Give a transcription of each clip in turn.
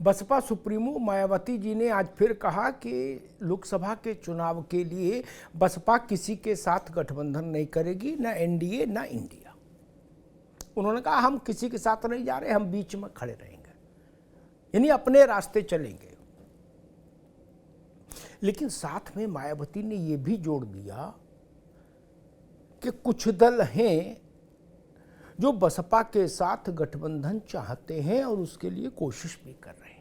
Baspa supremo Mayawati ji ने आज फिर कहा कि लोकसभा के चुनाव के लिए बसपा किसी के साथ गठबंधन नहीं करेगी, ना एनडीए ना इंडिया। उन्होंने कहा हम किसी के साथ नहीं जा रहे, हम बीच में खड़े रहेंगे, यानी अपने रास्ते चलेंगे। लेकिन साथ में मायावती ने यह भी जोड़ दिया कि कुछ दल हैं जो बसपा के साथ गठबंधन चाहते हैं और उसके लिए कोशिश भी कर रहे हैं।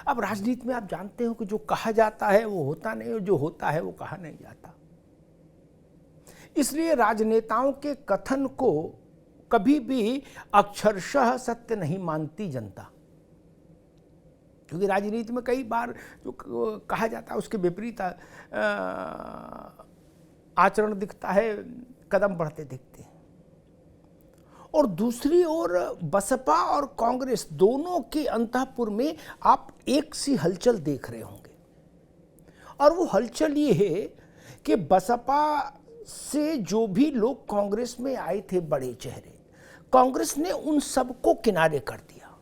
अब राजनीति में आप जानते हो कि जो कहा जाता है वो होता नहीं और जो होता है वो कहा नहीं जाता। इसलिए राजनेताओं के कथन को कभी भी अक्षरशः सत्य नहीं मानती जनता, क्योंकि राजनीति में कई बार जो कहा जाता है उसके विपरीत आचरण दिखता है, कदम बढ़ते दिखते हैं। और दूसरी ओर बसपा और कांग्रेस दोनों के अंतःपुर में आप एक सी हलचल देख रहे होंगे, और वो हलचल ये है कि बसपा से जो भी लोग कांग्रेस में आए थे बड़े चेहरे, कांग्रेस ने उन सबको किनारे कर दिया।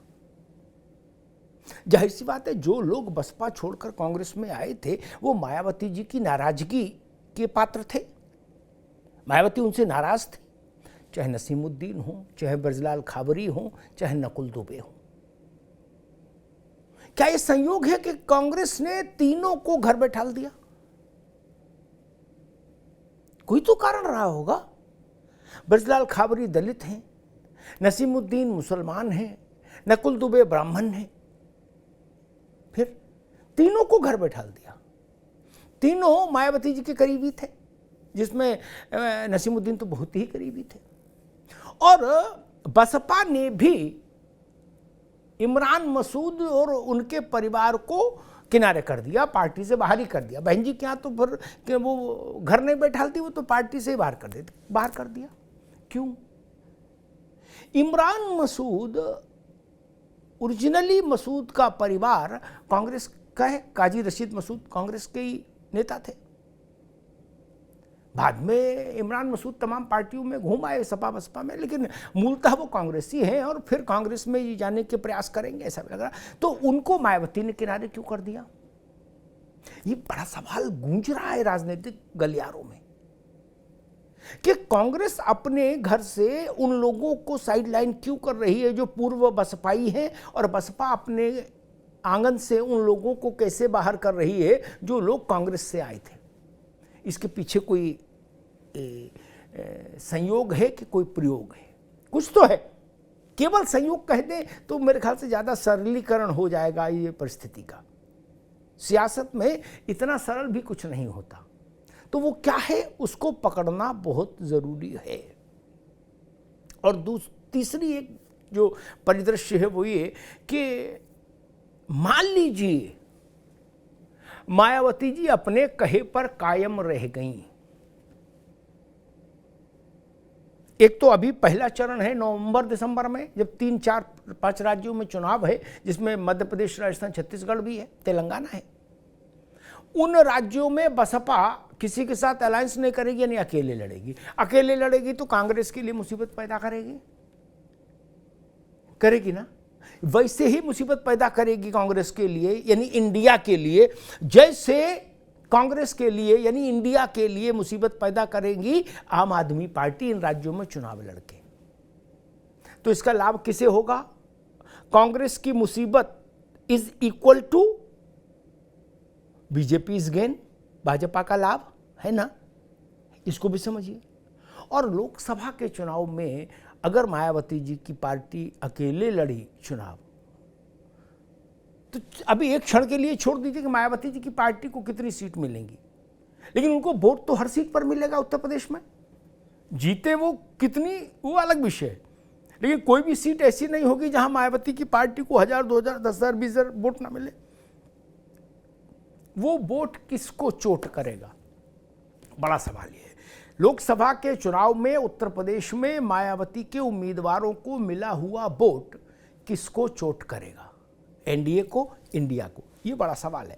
जाहिर सी बात है, जो लोग बसपा छोड़कर कांग्रेस में आए थे वो मायावती जी की नाराजगी के पात्र थे। मायावती उनसे नाराज थे, चाहे नसीमुद्दीन हो, चाहे ब्रजलाल खाबरी हो, चाहे नकुल दुबे हो। क्या यह संयोग है कि कांग्रेस ने तीनों को घर बैठाल दिया? कोई तो कारण रहा होगा। ब्रजलाल खाबरी दलित हैं, नसीमुद्दीन मुसलमान हैं, नकुल दुबे ब्राह्मण हैं, फिर तीनों को घर बैठाल दिया। तीनों मायावती जी के करीबी थे, जिसमें नसीमुद्दीन तो बहुत ही करीबी थे। और बसपा ने भी इमरान मसूद और उनके परिवार को किनारे कर दिया, पार्टी से बाहर ही कर दिया। बहन जी क्या तो फिर कि वो घर नहीं बैठालती, वो तो पार्टी से ही बाहर कर देती, बाहर कर दिया। क्यों? इमरान मसूद ओरिजिनली मसूद का परिवार कांग्रेस का है। काजी रशीद मसूद कांग्रेस के ही नेता थे। बाद में इमरान मसूद तमाम पार्टियों में घूम आए, सपा बसपा में, लेकिन मूलतः वो कांग्रेसी हैं और फिर कांग्रेस में जाने के प्रयास करेंगे ऐसा लग रहा। तो उनको मायावती ने किनारे क्यों कर दिया? ये बड़ा सवाल गूंज रहा है राजनीतिक गलियारों में कि कांग्रेस अपने घर से उन लोगों को साइडलाइन क्यों कर रही है जो पूर्व बसपाई हैं, और बसपा अपने आंगन से उन लोगों को कैसे बाहर कर रही है जो लोग कांग्रेस से आए थे। इसके पीछे कोई संयोग है कि कोई प्रयोग है? कुछ तो है। केवल संयोग कह दें तो मेरे ख्याल से ज्यादा सरलीकरण हो जाएगा ये परिस्थिति का। सियासत में इतना सरल भी कुछ नहीं होता। तो वो क्या है उसको पकड़ना बहुत जरूरी है। और तीसरी एक जो परिदृश्य है वो ये कि मान लीजिए मायावती जी अपने कहे पर कायम रह गईं। एक तो अभी पहला चरण है नवंबर दिसंबर में, जब 3, 4, 5 राज्यों में चुनाव है, जिसमें मध्य प्रदेश, राजस्थान, छत्तीसगढ़ भी है, तेलंगाना है। उन राज्यों में बसपा किसी के साथ अलायंस नहीं करेगी, यानी अकेले लड़ेगी। अकेले लड़ेगी तो कांग्रेस के लिए मुसीबत पैदा करेगी ना। वैसे ही मुसीबत पैदा करेगी कांग्रेस के लिए, यानी इंडिया के लिए, जैसे कांग्रेस के लिए यानी इंडिया के लिए मुसीबत पैदा करेगी आम आदमी पार्टी इन राज्यों में चुनाव लड़के। तो इसका लाभ किसे होगा? कांग्रेस की मुसीबत is equal to BJP gain, Bhajpa का लाभ है ना, इसको भी समझिए। और लोकसभा के चुनाव में अगर मायावती जी की पार्टी अकेले लड़ी चुनाव, तो अभी एक क्षण के लिए छोड़ दीजिए कि मायावती जी की पार्टी को कितनी सीट मिलेंगी, लेकिन उनको वोट तो हर सीट पर मिलेगा उत्तर प्रदेश में। जीते वो कितनी, वो अलग विषय है, लेकिन कोई भी सीट ऐसी नहीं होगी जहां मायावती की पार्टी को 1000, 2000, 10,000, 20,000 वोट ना मिले। वो वोट किसको चोट करेगा? बड़ा सवाल ये है। लोकसभा के चुनाव में उत्तर प्रदेश में मायावती के उम्मीदवारों को मिला हुआ वोट किसको चोट करेगा? एनडीए को, इंडिया को? ये बड़ा सवाल है।